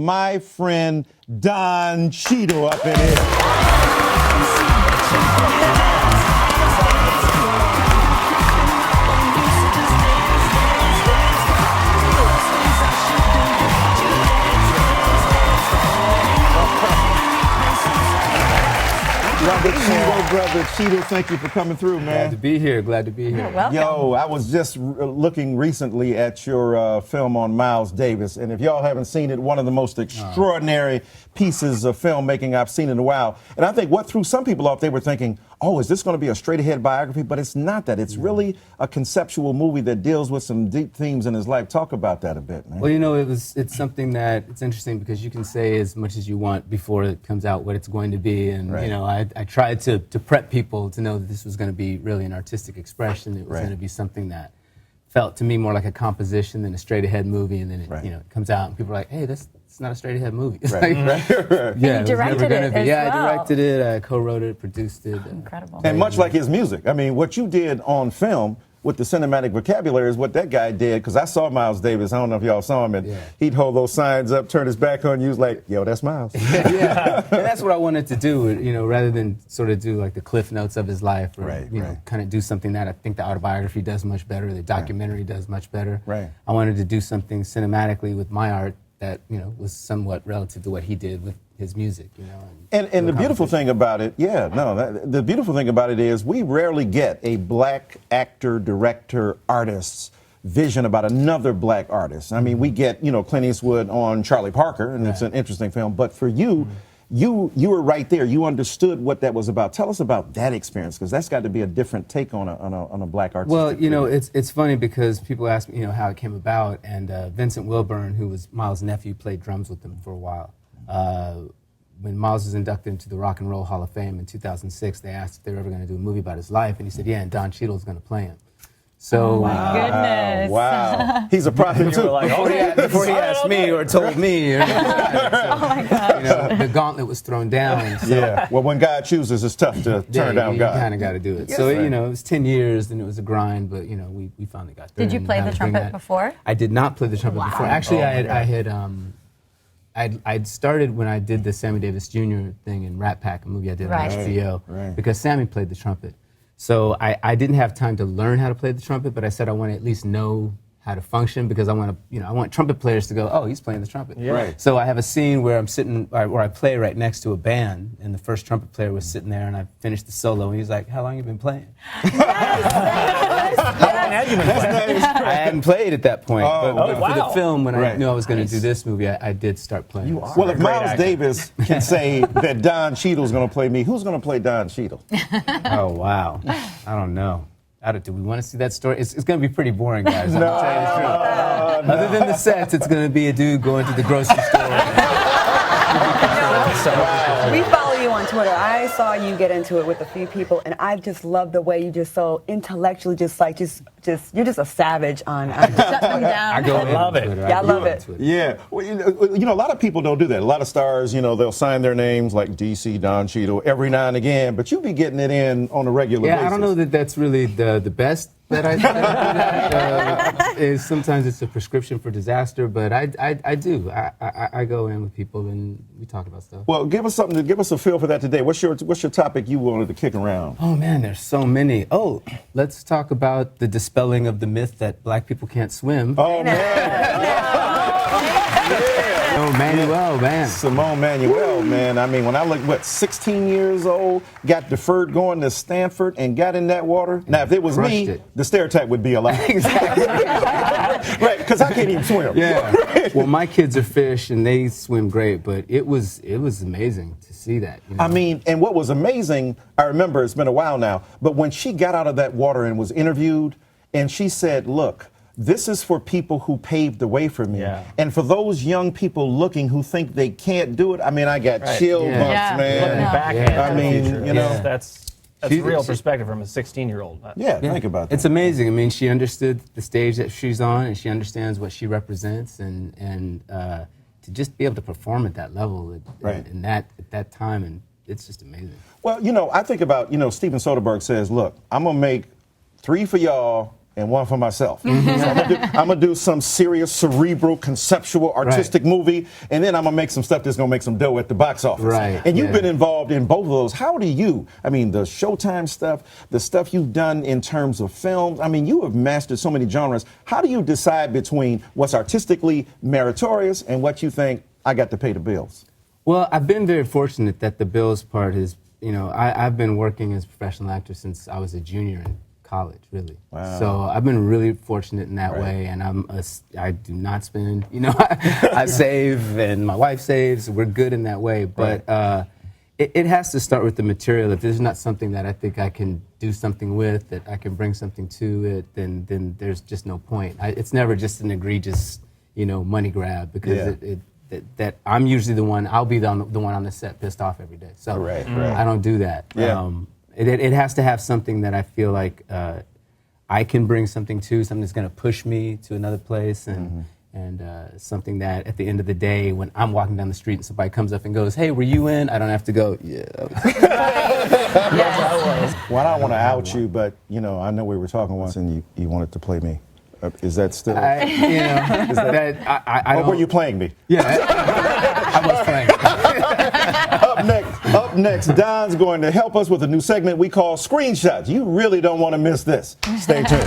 My friend Don Cheadle up in here. Brother Cheadle, thank you for coming through, man. Glad to be here. Glad to be here. You're welcome. Yo, I was just looking recently at your film on Miles Davis, and if y'all haven't seen it, one of the most extraordinary pieces of filmmaking I've seen in a while. And I think what threw some people off, they were thinking, oh, is this going to be a straight-ahead biography? But it's not that. It's really a conceptual movie that deals with some deep themes in his life. Talk about that a bit, man. Well, you know, it's something that it's interesting because you can say as much as you want before it comes out what it's going to be. And, Right. you know, I tried to prep people to know that this was going to be really an artistic expression. It was Right. going to be something that felt to me more like a composition than a straight-ahead movie. And then it, Right. you know, it comes out and people are like, hey, it's not a straight-ahead movie. It's Right. like, Right. yeah, you directed it as Yeah, well. I directed it, I co-wrote it, produced it. Incredible. And much like his music, I mean, what you did on film with the cinematic vocabulary is what that guy did, because I saw Miles Davis. I don't know if y'all saw him, and he'd hold those signs up, turn his back on you, was like, yo, that's Miles. Yeah, and that's what I wanted to do, you know, rather than sort of do like the cliff notes of his life, or, Right, you know, right. kind of do something that I think the autobiography does much better, the documentary does much better. Right. I wanted to do something cinematically with my art that, you know, was somewhat relative to what he did with his music, you know. And the beautiful thing about it, the beautiful thing about it is we rarely get a black actor, director, artist's vision about another black artist. I mean, we get, you know, Clint Eastwood on Charlie Parker, and it's an interesting film. But for you, you were right there. You understood what that was about. Tell us about that experience, because that's got to be a different take on a black artist. Well, you know, it's funny because people ask me, you know, how it came about, and Vincent Wilburn, who was Miles' nephew, played drums with him for a while. When Miles was inducted into the Rock and Roll Hall of Fame in 2006, they asked if they were ever going to do a movie about his life, and he said, yeah, and Don Cheadle is going to play him. So, Oh my goodness. Wow. He's a prophet too. Like, before he asked me or told me. Or, Oh my God. you know, the gauntlet was thrown down. So, Yeah. Well, when God chooses, it's tough to turn down you God. kind of got to do it. Yes, So, right. you know, it was 10 years, and it was a grind, but, you know, we finally got there. Did you and play had the to bring trumpet that. before? I did not play the trumpet Wow. before. Actually, Oh, my I'd started when I did the Sammy Davis Jr. thing in Rat Pack, a movie I did Right. on HBO, Right. because Sammy played the trumpet. So I didn't have time to learn how to play the trumpet, but I said I want to at least know how to function, because I want to, you know, I want trumpet players to go, oh, he's playing the trumpet. Yeah. Right. So I have a scene where I'm sitting, where I play right next to a band, and the first trumpet player was sitting there, and I finished the solo, and he's like, how long have you been playing? I hadn't played at that point, but for the wow. film, when I Right. knew I was going to do this movie, I did start playing. Well, if Great Miles actor. Davis can say that Don Cheadle's going to play me, who's going to play Don Cheadle? Oh, wow. I don't know. Do we want to see that story? It's going to be pretty boring, guys. I'm gonna tell you the truth. Other than the sets, it's going to be a dude going to the grocery store. We follow you on Twitter. I saw you get into it with a few people, and I just love the way you just so intellectually just you're just a savage on Shut them down. I go love it. Yeah, I love it. Yeah. Well, you know, a lot of people don't do that. A lot of stars, you know, they'll sign their names like DC, Don Cheadle every now and again, but you be getting it in on a regular basis. Yeah, I don't know that that's really the best that I do. Is sometimes it's a prescription for disaster, but I do. I go in with people and we talk about stuff. Well, give us a feel for that today. What's your topic you wanted to kick around? Oh man, there's so many. Oh, let's talk about the dispelling of the myth that black people can't swim. Oh, man. Oh, Manuel, man. Simone Manuel, man. I mean, when I look, 16 years old, got deferred going to Stanford and got in that water. Now, if it was me, Crushed it. the stereotype would be a lie. Exactly. Right, because I can't even swim. Yeah. Well, my kids are fish and they swim great, but it was amazing to see that. You know? I mean, and what was amazing, I remember, it's been a while now, but when she got out of that water and was interviewed, and she said, look, this is for people who paved the way for me. Yeah. And for those young people looking who think they can't do it, I mean, I got chill bumps, Yeah. man. Looking Yeah. backhand I to the mean, future. you know. That's She- real she- perspective from a 16-year-old. Yeah, think about that. It's amazing. I mean, she understood the stage that she's on, and she understands what she represents, and to just be able to perform at that level at that time, and it's just amazing. Well, you know, I think about, you know, Steven Soderbergh says, look, I'm going to make 3 for y'all, and one for myself. So I'm gonna do some serious, cerebral, conceptual, artistic movie, and then I'm gonna make some stuff that's gonna make some dough at the box office. Right. And you've been involved in both of those. How do you? I mean, the Showtime stuff, the stuff you've done in terms of films. I mean, you have mastered so many genres. How do you decide between what's artistically meritorious and what you think I got to pay the bills? Well, I've been very fortunate that the bills part is, I've been working as a professional actor since I was a junior in college, really. Wow. So I've been really fortunate in that way, and I do not spend, I save and my wife saves. We're good in that way, but it has to start with the material. If there's not something that I think I can do something with, that I can bring something to it, then there's just no point. It's never just an egregious, money grab, because that I'm usually the one. I'll be the one on the set pissed off every day. So I don't do that. Yeah. It has to have something that I feel like I can bring something to, something that's going to push me to another place, and something that at the end of the day, when I'm walking down the street and somebody comes up and goes, "Hey, were you in?" I don't have to go, "Yeah." Well, I don't want to out you, but I know we were talking once, and you wanted to play me. Is that still? Or were you playing me? Yeah, I was playing. Up next, Don's going to help us with a new segment we call Screenshots. You really don't want to miss this. Stay tuned.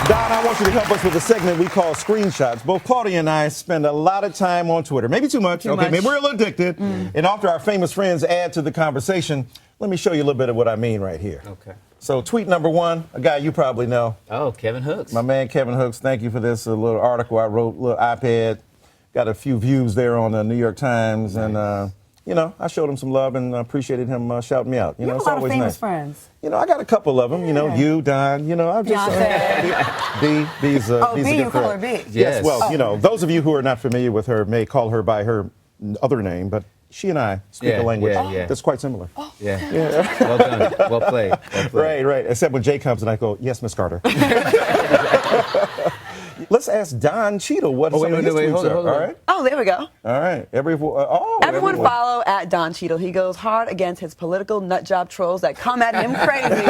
Don, I want you to help us with a segment we call Screenshots. Both Claudia and I spend a lot of time on Twitter. Maybe too much. Maybe we're a little addicted. And after our famous friends add to the conversation, let me show you a little bit of what I mean right here. Okay. So tweet number one, a guy you probably know. Oh, Kevin Hooks. My man Kevin Hooks, thank you for this. A little article I wrote, little iPad. Got a few views there on the New York Times. Nice. And, I showed him some love and appreciated him shouting me out. You have it's a lot always of famous nice. friends. I got a couple of them. You, Don. I'm just B. B's a B, good you call friend. her B. Yes. Well, those of you who are not familiar with her may call her by her other name, but she and I speak a language that's quite similar. Yeah. Well done. Well played. Right. Except when Jay comes and I go, "Yes, Miss Carter." Let's ask Don Cheadle what some of his tweets are. All right. Oh, there we go. All right. Everyone follow at Don Cheadle. He goes hard against his political nutjob trolls that come at him crazy.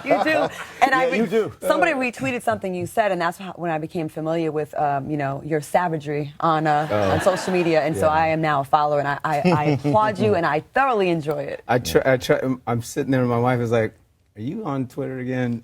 You do. And you do. Somebody retweeted something you said, and that's when I became familiar with, your savagery on social media. And so I am now a follower, and I applaud you, and I thoroughly enjoy it. I try. I'm sitting there, and my wife is like, "Are you on Twitter again?"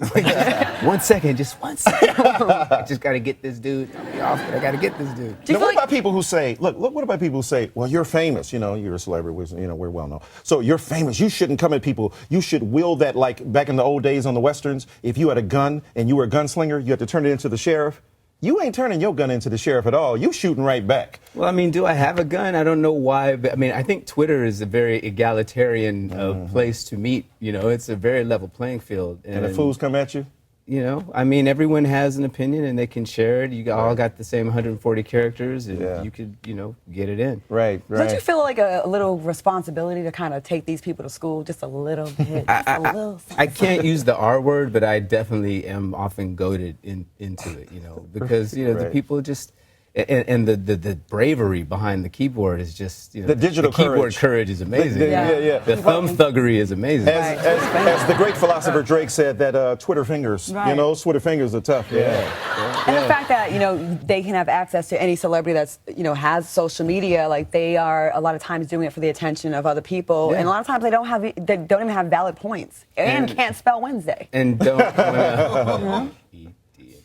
just 1 second. I just got to get this dude. I got to get this dude. Now, what about people who say, what about people who say, well, you're famous, you're a celebrity, we're well known. So you're famous, you shouldn't come at people. You should will that, like back in the old days on the Westerns, if you had a gun and you were a gunslinger, you had to turn it into the sheriff. You ain't turning your gun into the sheriff at all. You shooting right back. Well, I mean, do I have a gun? I don't know why. But, I think Twitter is a very egalitarian place to meet. It's a very level playing field. And the fools come at you? Everyone has an opinion and they can share it. You all got the same 140 characters and you could, get it in. Right. Don't you feel like a little responsibility to kind of take these people to school just a little bit? I can't use the R word, but I definitely am often goaded into it, because, the people just... And the bravery behind the keyboard is just, the digital keyboard courage is amazing. The thumb thuggery is amazing. As the great philosopher Drake said, that Twitter fingers, Twitter fingers are tough. And the fact that, they can have access to any celebrity that's, has social media, like they are a lot of times doing it for the attention of other people. And a lot of times they don't even have valid points and can't spell Wednesday. And don't.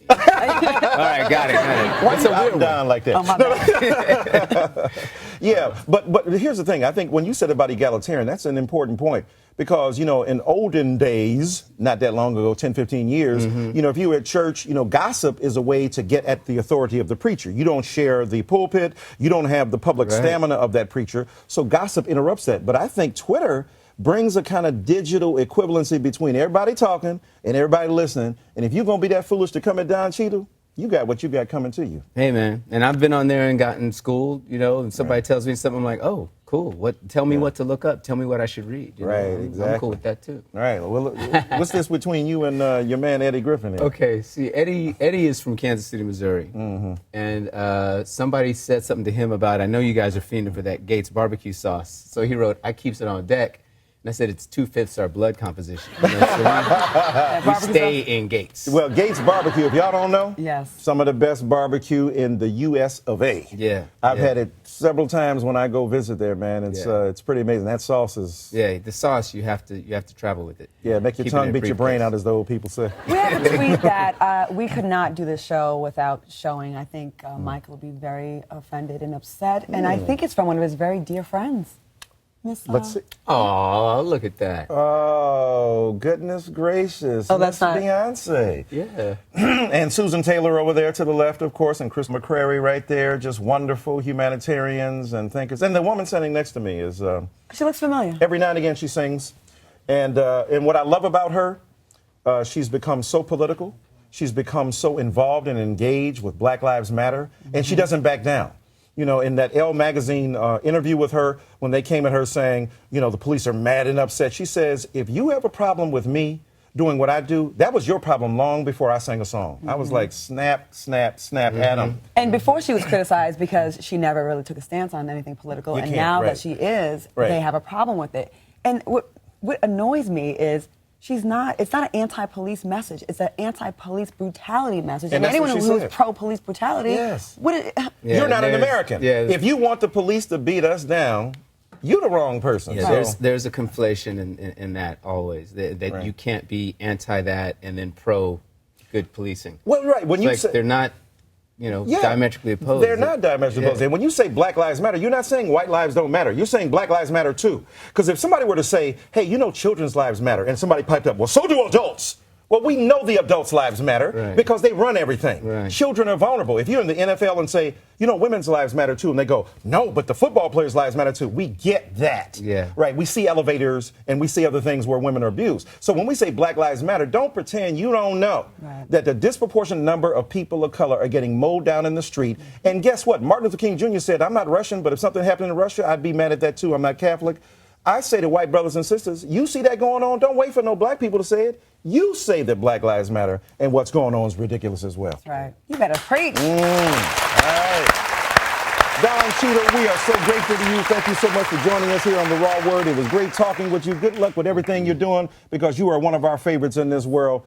All right, got it. Why are you out down like that? Oh, my bad. Yeah, but here's the thing. I think when you said about egalitarian, that's an important point. Because, in olden days, not that long ago, 10, 15 years, if you were at church, gossip is a way to get at the authority of the preacher. You don't share the pulpit. You don't have the public stamina of that preacher. So gossip interrupts that. But I think Twitter brings a kind of digital equivalency between everybody talking and everybody listening. And if you're going to be that foolish to come at Don Cheadle, you got what you got coming to you. Hey, man. And I've been on there and gotten schooled, and somebody tells me something, I'm like, oh, cool. Tell me what to look up. Tell me what I should read. Exactly. I'm cool with that, too. All right. Well, what's this between you and your man, Eddie Griffin? Here? Okay. See, Eddie is from Kansas City, Missouri. And somebody said something to him about, I know you guys are fiending for that Gates barbecue sauce. So he wrote, I keeps it on deck. And I said it's 2/5 our blood composition. You know, so we stay in Gates. Well, Gates Barbecue, if y'all don't know, Yes. some of the best barbecue in the U.S. of A. Yeah, I've yeah. had it several times when I go visit there, man. It's pretty amazing. That sauce is The sauce you have to travel with it. make your Keep it tongue in a beat your brain briefcase. out, as the old people say. We have a tweet that we could not do this show without showing. I think Michael would be very offended and upset. And I think it's from one of his very dear friends. Miss, Let's see. Oh, look at that. Oh, goodness gracious. Oh, that's Miss not- Beyonce. Yeah. And Susan Taylor over there to the left, of course, and Chris McCrary right there. Just wonderful humanitarians and thinkers. And the woman sitting next to me is, She looks familiar. every now and again she sings. And what I love about her, she's become so political. She's become so involved and engaged with Black Lives Matter. And she doesn't back down. You know, in that Elle magazine interview with her, when they came at her saying, you know, the police are mad and upset, she says, if you have a problem with me doing what I do, that was your problem long before I sang a song. I was like, snap, snap, snap at 'em. And before she was criticized because she never really took a stance on anything political. You And can't, now right. that she is, Right. they have a problem with it. And what annoys me is it's not an anti-police message. It's an anti-police brutality message. And that's what anyone she who's said. pro-police brutality, Yes. Yeah, You're not an there's- American. yeah, If you want the police to beat us down, you're the wrong person. Yeah, So- there's a conflation in that always. That Right. you can't be anti that and then pro good policing. well, right. When It's you like say they're not, Yeah. diametrically opposed. They're not diametrically opposed. And when you say Black Lives Matter, you're not saying white lives don't matter. You're saying Black lives matter too. Because if somebody were to say, hey, you know, children's lives matter, and somebody piped up, well, so do adults. Well, we know the adults' lives matter Right. because they run everything. Right. Children are vulnerable. If you're in the NFL and say, you know, women's lives matter too, and they go, no, but the football players' lives matter too. We get that. Yeah. Right. We see elevators and we see other things where women are abused. So when we say Black Lives Matter, don't pretend you don't know Right. that the disproportionate number of people of color are getting mowed down in the street. And guess what? Martin Luther King Jr. said, I'm not Russian, but if something happened in Russia, I'd be mad at that too. I'm not Catholic. I say to white brothers and sisters, you see that going on, don't wait for no black people to say it. You say that Black Lives Matter, and what's going on is ridiculous as well. Right. You better preach. All right. Don Cheadle, we are so grateful to you. Thank you so much for joining us here on The Raw Word. It was great talking with you. Good luck with everything you're doing because you are one of our favorites in this world.